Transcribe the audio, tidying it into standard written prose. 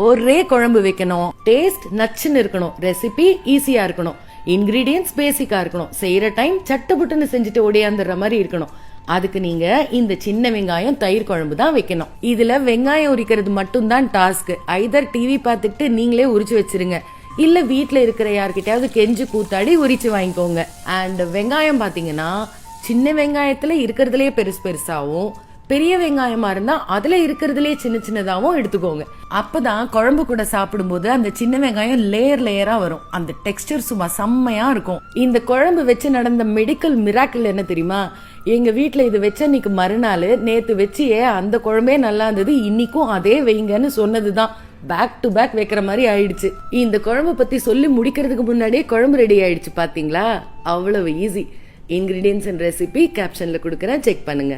ஒரே குழம்பு வைக்கணும், டேஸ்ட் நச்சுன்னு இருக்கணும், ரெசிபி ஈஸியா இருக்கணும், இன்கிரீடியன்ஸ் பேசிக்கா இருக்கணும், செய்யற டைம் சட்டுப்புட்டுன்னு செஞ்சுட்டு ஓடியாந்துடுற மாதிரி இருக்கணும். அதுக்கு நீங்க இந்த சின்ன வெங்காயம் தயிர் குழம்பு தான் வைக்கணும். இதுல வெங்காயம் உரிக்கிறது மட்டும் தான் டாஸ்க். ஐதர் டிவி பார்த்துட்டு நீங்களே உரிச்சு வச்சிருங்க, இல்ல வீட்டுல இருக்கிற யார்கிட்டயாவது கெஞ்சு கூத்தாடி உரிச்சு வாங்கிக்கோங்க. அண்ட் வெங்காயம் பாத்தீங்கன்னா சின்ன வெங்காயத்துல இருக்கிறதுலே பெருசு பெருசாவும், பெரிய வெங்காயமா இருந்தா அதுல இருக்கிறதுலே சின்ன சின்னதாவும் எடுத்துக்கோங்க. அப்பதான் குழம்பு கூட சாப்பிடும்போது அந்த சின்ன வெங்காயம் லேயர் லேயரா வரும். அந்த டெக்ஸ்டர் சும்மா செம்மையா இருக்கும். இந்த குழம்பு வச்சு நடந்த மெடிக்கல் மிராக்கிள் என்ன தெரியுமா? எங்க வீட்டுல இது வச்ச இன்னைக்கு மறுநாள், நேத்து வச்சியே அந்த குழம்பே நல்லா இருந்தது, இன்னைக்கும் அதே வைங்கன்னு சொன்னதுதான் பேக் டு பேக் வைக்கிற மாதிரி ஆயிடுச்சு. இந்த குழம்பு பத்தி சொல்லி முடிக்கிறதுக்கு முன்னாடியே குழம்பு ரெடி ஆயிடுச்சு. பாத்தீங்களா? அவ்வளவு ஈஸி. இன்கிரீடியன்ஸ் அண்ட் ரெசிபி கேப்ஷன்ல கொடுக்கறேன், செக் பண்ணுங்க.